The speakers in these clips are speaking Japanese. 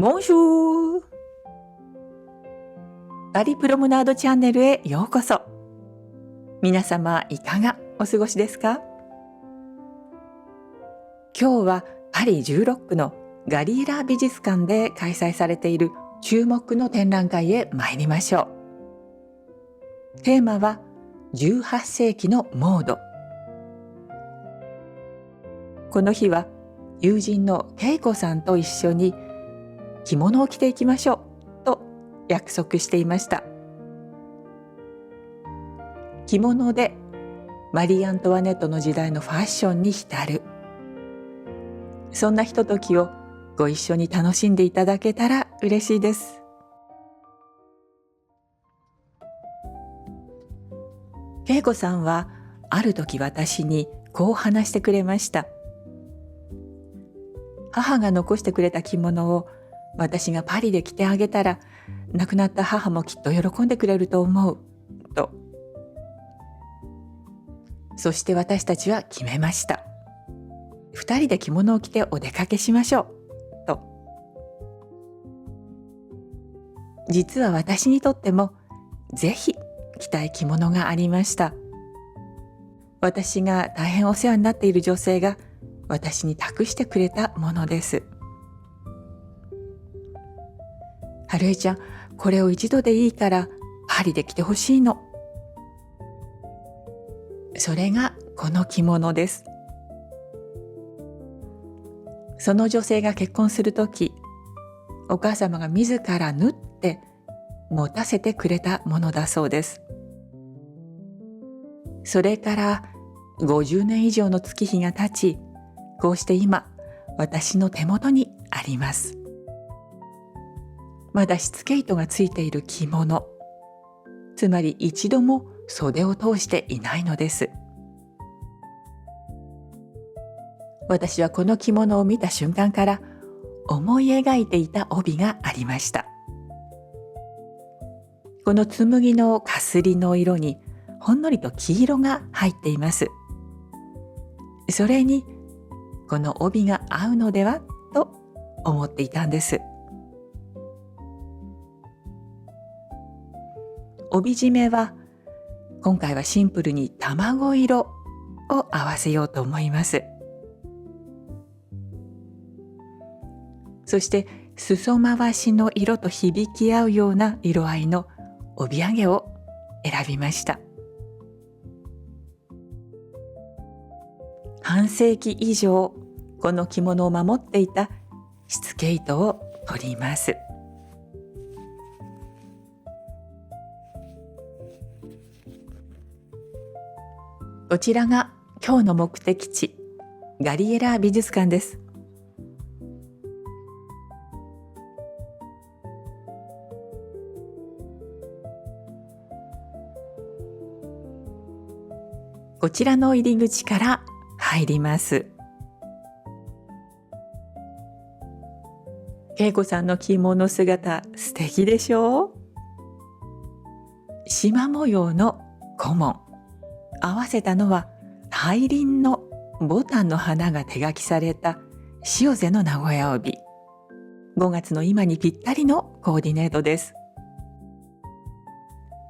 ボンジュール。パリプロムナードチャンネルへようこそ。皆様いかがお過ごしですか？今日はパリ16区のガリーラ美術館で開催されている注目の展覧会へ参りましょう。テーマは18世紀のモード。この日は友人の恵子さんと一緒に着物を着ていきましょうと約束していました。着物でマリー・アントワネットの時代のファッションに浸る、そんなひとときをご一緒に楽しんでいただけたら嬉しいです。恵子さんはある時私にこう話してくれました。母が残してくれた着物を私がパリで着てあげたら、亡くなった母もきっと喜んでくれると思うと。そして私たちは決めました。2人で着物を着てお出かけしましょうと。実は私にとってもぜひ着たい着物がありました。私が大変お世話になっている女性が私に託してくれたものです。春江ちゃん、これを一度でいいからパリで着てほしいの。それがこの着物です。その女性が結婚するとき、お母様が自ら縫って持たせてくれたものだそうです。それから50年以上の月日が経ち、こうして今私の手元にあります。まだしつけ糸がついている着物、つまり一度も袖を通していないのです。私はこの着物を見た瞬間から思い描いていた帯がありました。この紬のかすりの色にほんのりと黄色が入っています。それにこの帯が合うのではと思っていたんです。帯締めは今回はシンプルに卵色を合わせようと思います。そして裾回しの色と響き合うような色合いの帯揚げを選びました。半世紀以上この着物を守っていたしつけ糸を取ります。こちらが今日の目的地、ガリエラ美術館です。こちらの入り口から入ります。恵子さんの着物姿素敵でしょう？縞模様の小紋、合わせたのは大輪の牡丹の花が手書きされた塩瀬の名古屋帯。5月の今にぴったりのコーディネートです。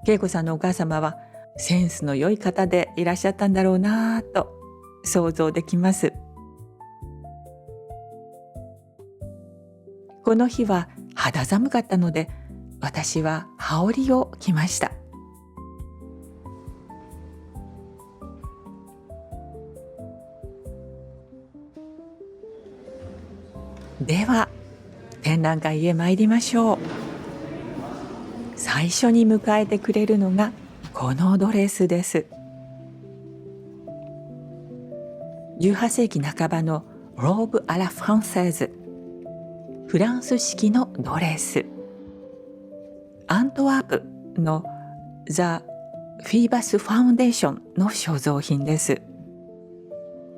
恵子さんのお母様はセンスの良い方でいらっしゃったんだろうなぁと想像できます。この日は肌寒かったので、私は羽織を着ました。では展覧会へ参りましょう。最初に迎えてくれるのがこのドレスです。18世紀半ばのローブ・ア・ラ・フランセーズ、フランス式のドレス。アントワープのザ・フィーバス・ファウンデーションの所蔵品です。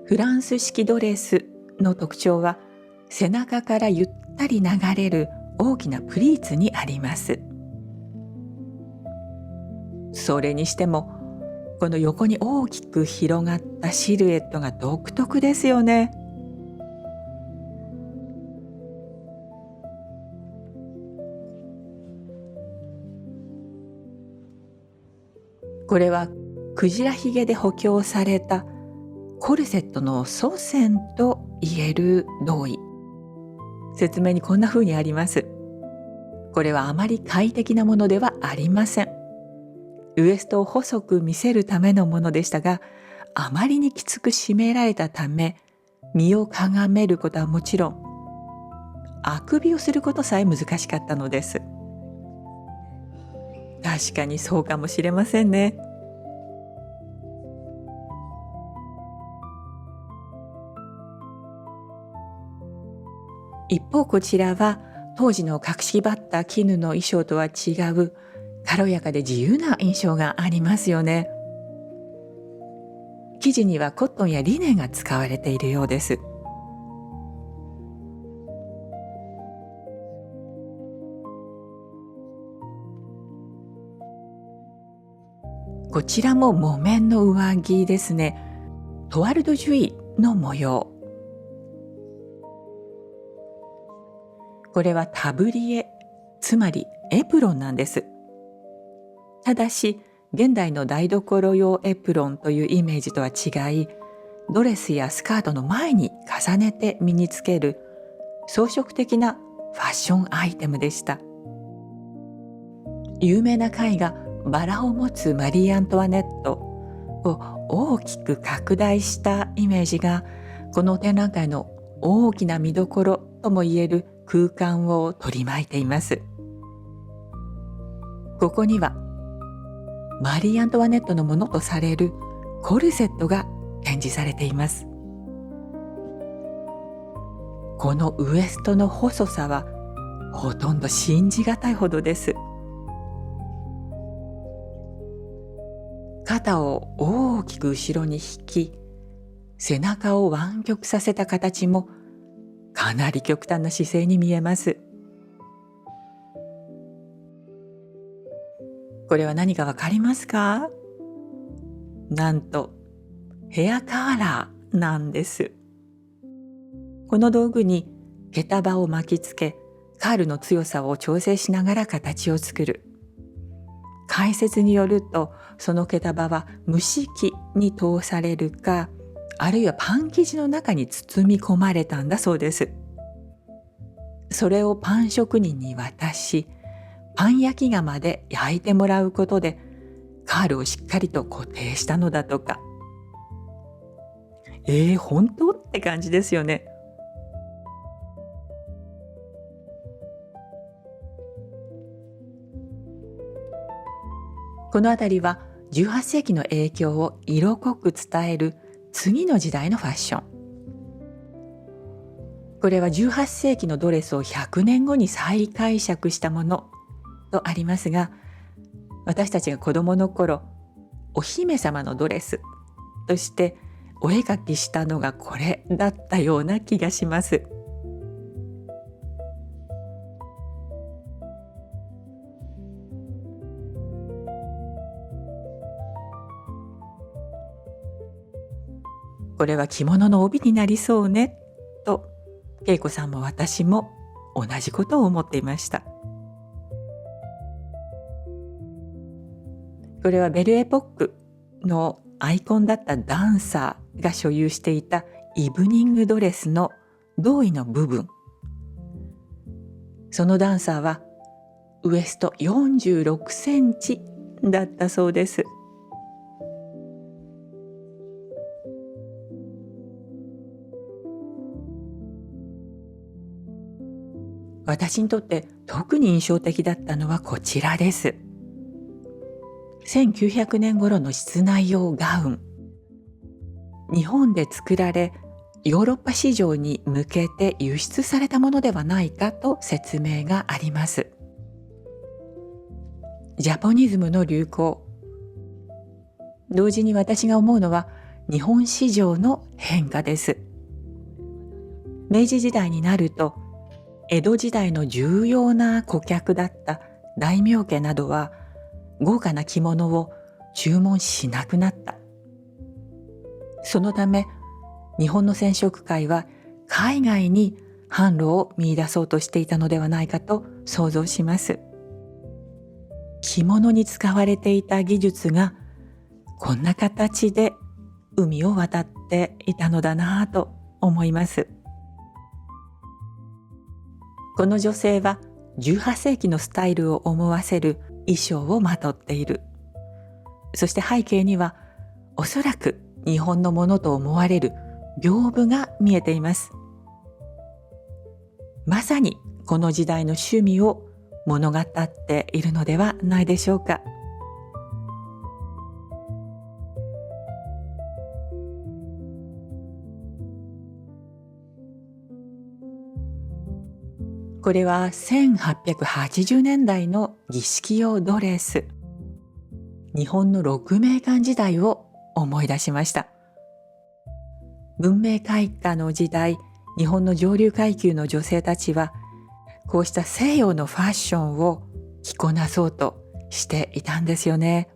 フランス式ドレスの特徴は背中からゆったり流れる大きなプリーツにあります。それにしてもこの横に大きく広がったシルエットが独特ですよね。これはクジラヒゲで補強されたコルセットの祖先と言える胴衣。説明にこんな風にあります。これはあまり快適なものではありません。ウエストを細く見せるためのものでしたが、あまりにきつく締められたため、身をかがめることはもちろん、あくびをすることさえ難しかったのです。確かにそうかもしれませんね。一方こちらは当時の格式ばった絹の衣装とは違う軽やかで自由な印象がありますよね。生地にはコットンやリネンが使われているようです。こちらも木綿の上着ですね。トワルドジュイの模様。これはタブリエ、つまりエプロンなんです。ただし、現代の台所用エプロンというイメージとは違い、ドレスやスカートの前に重ねて身につける装飾的なファッションアイテムでした。有名な絵画バラを持つマリー・アントワネットを大きく拡大したイメージが、この展覧会の大きな見どころともいえる空間を取り巻いています。ここにはマリー・アントワネットのものとされるコルセットが展示されています。このウエストの細さはほとんど信じがたいほどです。肩を大きく後ろに引き、背中を湾曲させた形もかなり極端な姿勢に見えます。これは何かわかりますか？なんとヘアカーラーなんです。この道具に毛束を巻きつけ、カールの強さを調整しながら形を作る。解説によると、その毛束は蒸し器に通されるか、あるいはパン生地の中に包み込まれたんだそうです。それをパン職人に渡し、パン焼き窯で焼いてもらうことでカールをしっかりと固定したのだとか。本当って感じですよね。このあたりは18世紀の影響を色濃く伝える次の時代のファッション。これは18世紀のドレスを100年後に再解釈したものとありますが、私たちが子供の頃、お姫様のドレスとしてお絵描きしたのがこれだったような気がします。これは着物の帯になりそうねと、恵子さんも私も同じことを思っていました。これはベルエポックのアイコンだったダンサーが所有していたイブニングドレスの胴衣の部分。そのダンサーはウエスト46センチだったそうです。私にとって特に印象的だったのはこちらです。1900年頃の室内用ガウン。日本で作られ、ヨーロッパ市場に向けて輸出されたものではないかと説明があります。ジャポニズムの流行。同時に私が思うのは日本市場の変化です。明治時代になると、江戸時代の重要な顧客だった大名家などは豪華な着物を注文しなくなった。そのため日本の染色界は海外に販路を見出そうとしていたのではないかと想像します。着物に使われていた技術がこんな形で海を渡っていたのだなぁと思います。この女性は18世紀のスタイルを思わせる衣装をまとっている。そして背景にはおそらく日本のものと思われる屏風が見えています。まさにこの時代の趣味を物語っているのではないでしょうか。これは1880年代の儀式用ドレス。日本の鹿鳴館時代を思い出しました。文明開化の時代、日本の上流階級の女性たちはこうした西洋のファッションを着こなそうとしていたんですよね。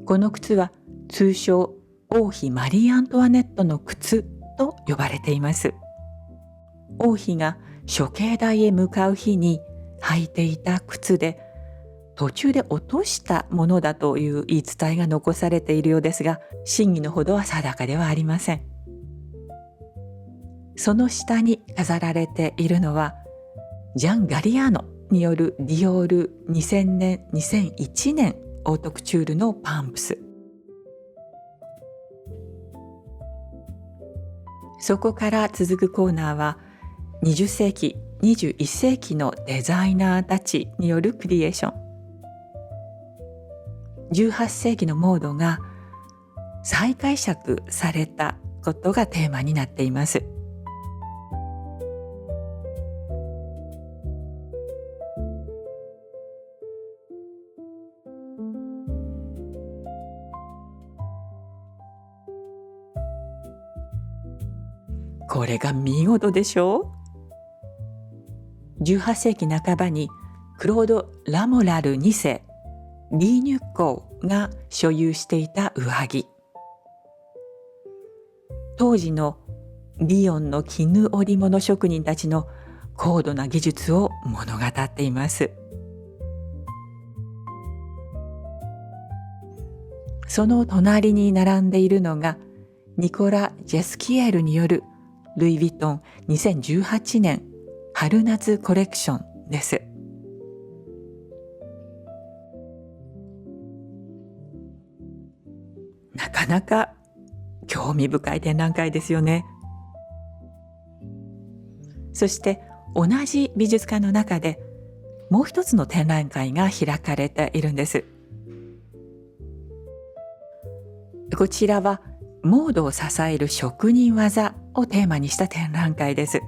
この靴は通称王妃マリー・アントワネットの靴と呼ばれています。王妃が処刑台へ向かう日に履いていた靴で、途中で落としたものだという言い伝えが残されているようですが、真偽のほどは定かではありません。その下に飾られているのはジャン・ガリアーノによるディオール2000年2001年オートクチュールのパンプス。そこから続くコーナーは20世紀21世紀のデザイナーたちによるクリエーション。18世紀のモードが再解釈されたことがテーマになっています。これが見事でしょう。18世紀半ばにクロード・ラモラル2世リーニュッコーが所有していた上着。当時のリヨンの絹織物職人たちの高度な技術を物語っています。その隣に並んでいるのがニコラ・ジェスキエールによるルイ・ヴィトン2018年春夏コレクションです。なかなか興味深い展覧会ですよね。そして同じ美術館の中でもう一つの展覧会が開かれているんです。こちらはモードを支える職人技をテーマにした展覧会です。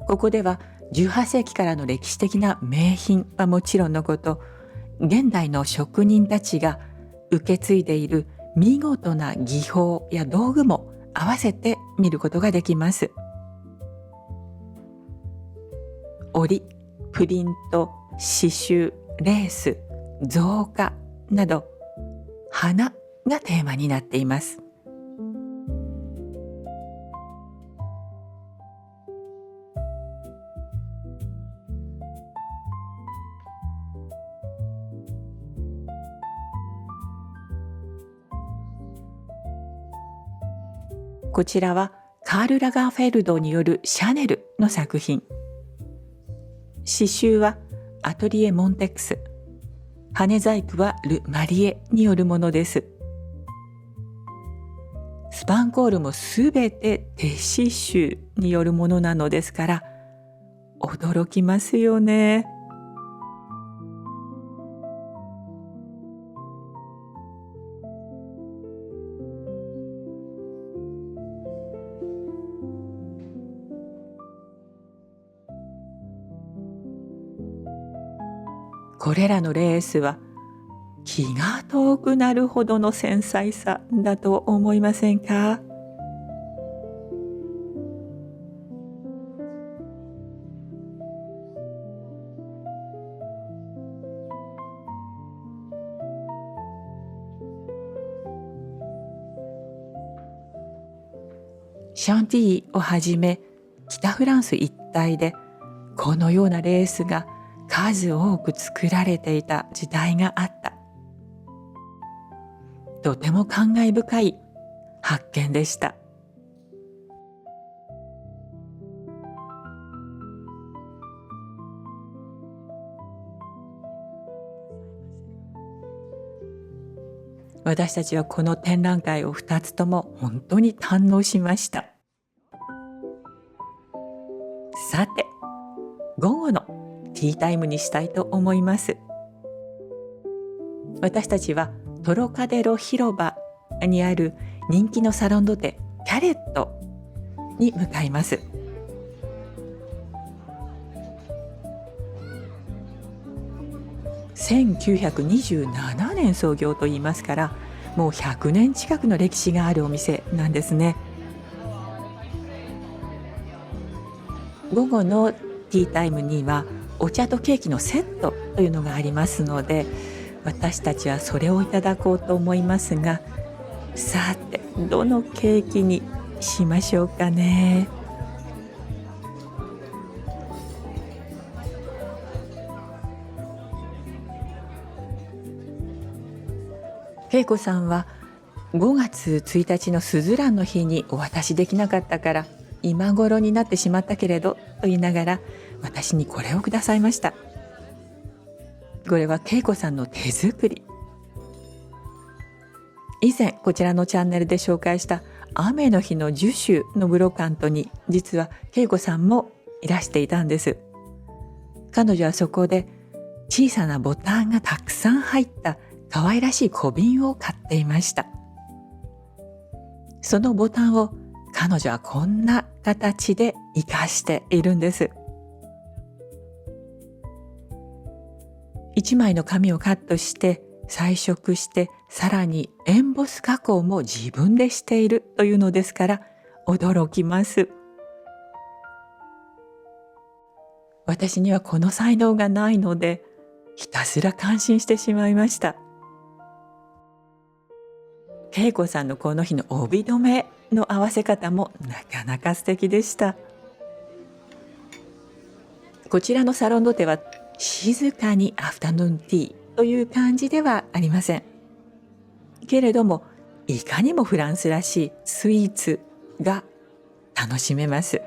ここでは18世紀からの歴史的な名品はもちろんのこと、現代の職人たちが受け継いでいる見事な技法や道具も合わせて見ることができます。織り、プリント、刺繍、レース、造花など花がテーマになっています。こちらはカール・ラガーフェルドによるシャネルの作品。刺繍はアトリエ・モンテックス、羽細工はル・マリエによるものです。スパンコールもすべて手刺繍によるものなのですから驚きますよね。これらのレースは気が遠くなるほどの繊細さだと思いませんか？シャンティーをはじめ北フランス一帯でこのようなレースが数多く作られていた時代があった。とても感慨深い発見でした。私たちはこの展覧会を2つとも本当に堪能しました。さて、午後のティータイムにしたいと思います。私たちはトロカデロ広場にある人気のサロンドテキャレットに向かいます。1927年創業といいますから、もう100年近くの歴史があるお店なんですね。午後のティータイムにはお茶とケーキのセットというのがありますので、私たちはそれをいただこうと思いますが、さてどのケーキにしましょうかね。恵子さんは5月1日のスズランの日にお渡しできなかったから今頃になってしまったけれどと言いながら私にこれをくださいました。これは恵子さんの手作り。以前こちらのチャンネルで紹介した雨の日のジュシュのブロカントに実は恵子さんもいらしていたんです。彼女はそこで小さなボタンがたくさん入った可愛らしい小瓶を買っていました。そのボタンを彼女はこんな形で活かしているんです。一枚の紙をカットして彩色してさらにエンボス加工も自分でしているというのですから驚きます。私にはこの才能がないのでひたすら感心してしまいました。恵子さんのこの日の帯留めの合わせ方もなかなか素敵でした。こちらのサロンドテは静かにアフタヌーンティーという感じではありません。けれどもいかにもフランスらしいスイーツが楽しめます。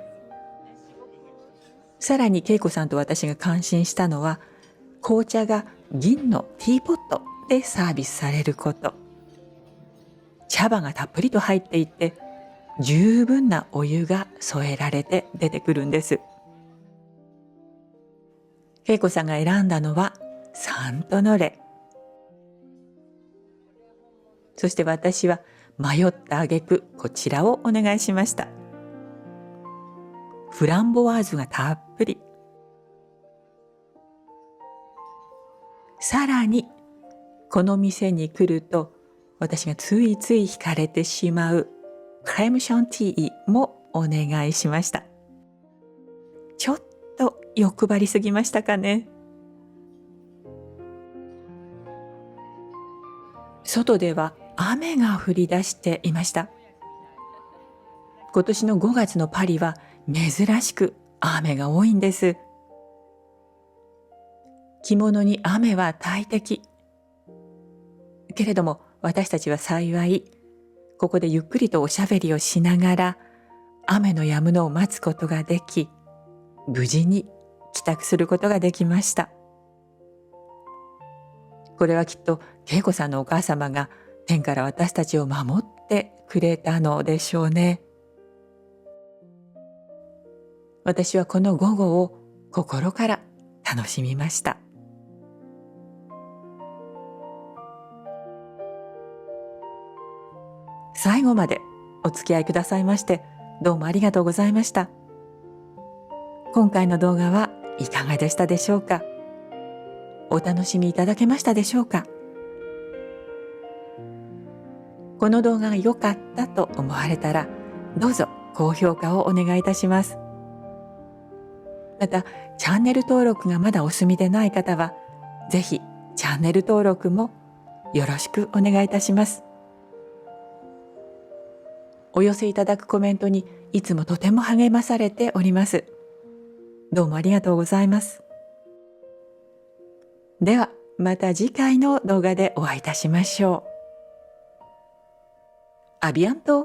さらに恵子さんと私が感心したのは紅茶が銀のティーポットでサービスされること。茶葉がたっぷりと入っていて十分なお湯が添えられて出てくるんです。恵子さんが選んだのはサントノレ。そして私は迷った挙句こちらをお願いしました。フランボワーズがたっぷり。さらにこの店に来ると私がついつい惹かれてしまうクレームシャンティーもお願いしました。ちょっと欲張りすぎましたかね。外では雨が降り出していました。今年の5月のパリは珍しく雨が多いんです。着物に雨は大敵。けれども私たちは幸いここでゆっくりとおしゃべりをしながら雨の止むのを待つことができ、無事に帰宅することができました。これはきっと恵子さんのお母様が天から私たちを守ってくれたのでしょうね。私はこの午後を心から楽しみました。最後までお付き合いくださいましてどうもありがとうございました。今回の動画はいかがでしたでしょうか。お楽しみいただけましたでしょうか。この動画が良かったと思われたら、どうぞ高評価をお願いいたします。また、チャンネル登録がまだお済みでない方は、ぜひチャンネル登録もよろしくお願いいたします。お寄せいただくコメントにいつもとても励まされております。どうもありがとうございます。では、また次回の動画でお会いいたしましょう。アビアント